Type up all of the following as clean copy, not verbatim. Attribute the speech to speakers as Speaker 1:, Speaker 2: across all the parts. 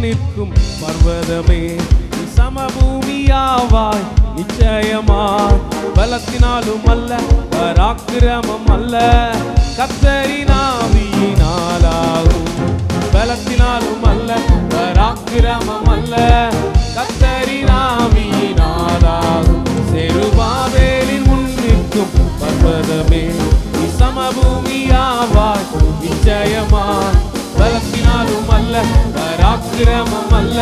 Speaker 1: நிற்கும் பர்வதமே சமபூமியாவாய் நிச்சயமாய். பலத்தினாலும் அல்ல பராக்கிரமம் அல்ல கர்த்தரின் ஆவியினாலாகும். பலத்தினாலும் அல்ல பராக்கிரமம் அல்ல கர்த்தரின் ஆவியினாலாகும். செருபாபேலின் முன் நிற்கும் பர்வதமே சமபூமியாவாய் நிச்சயமாய். பலத்தினாலும் அல்ல பராக்கிரமம் அல்ல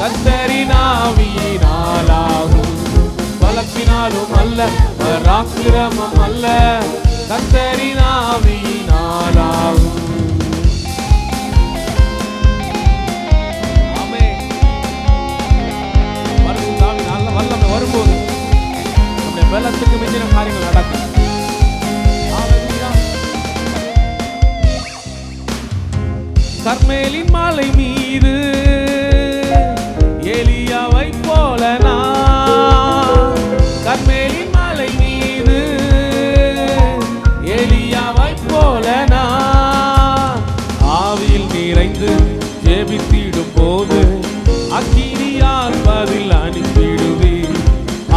Speaker 1: கர்த்தரின் ஆவியினாலாகும். பலத்தினாலும் அல்ல பராக்கிரமம் அல்ல கர்த்தரின் ஆவியினாலாகும். ஆமென். பரிசுத்த ஆவியின் வல்லமை வரும்போது நம்முடைய பலத்துக்கு மிஞ்சின காரியங்கள் நடக்கும். கர்மேலின் மலை மீது எலியாவை போல நான். கர்மேலின் மலை மீது எலியாவை போல நான் ஆவியில் நிறைந்து ஜெபித்திடும் போது அக்கினியால் பதில் அனுப்பிடுவேன்.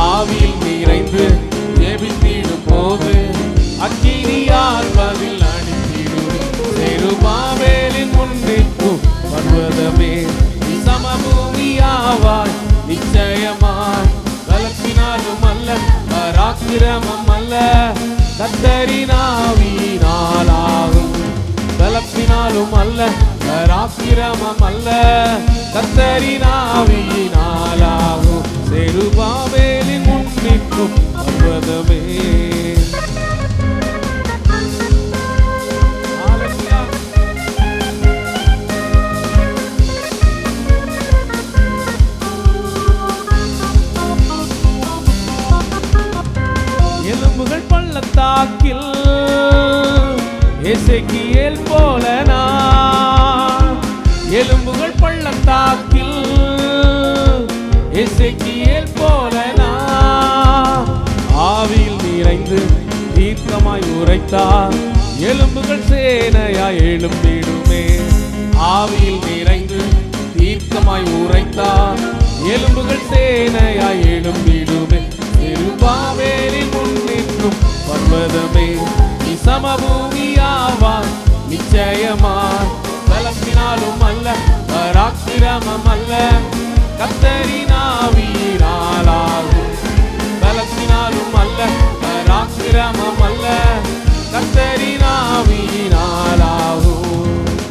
Speaker 1: ஆவியில் நிறைந்து ஜெபித்திடும் போது அக்கினியால் பதில் அனுப்பிடுவேன். செருபாபேலின் முன் நிற்கும் பர்வதமே சமபூமியாவாய் நிச்சயமாய். பலத்தினாலும் அல்ல பராக்கிரமம் அல்ல கர்த்தரின் ஆவியினாலாகும். பலத்தினாலும் அல்ல பராக்கிரமம் அல்ல கர்த்தரின் ஆவியினாலாகும். செருபாபேலின் முன் நிற்கும் பர்வதமே. எலும்புகள் பள்ளத்தாக்கில் எசேக்கியேல் போல நான். எலும்புகள் பள்ளத்தாக்கில் எசேக்கியேல் போல நான் ஆவியில் நிறைந்து தீர்க்கமாய் உரைத்தார். எலும்புகள் சேனையாய் எழும்பிடுமே. ஆவியில் நிறைந்து தீர்க்கமாய் உரைத்தார். எலும்புகள் சேனையாய் எழும்பிடுமே. செருபாபேலின் முன் நிற்கும் பர்வதமே சமபூமியாவாய் நிச்சயமாய். பலத்தினாலும் அல்ல பராக்கிரமம் அல்ல கர்த்தரின் ஆவியினாலாகும்.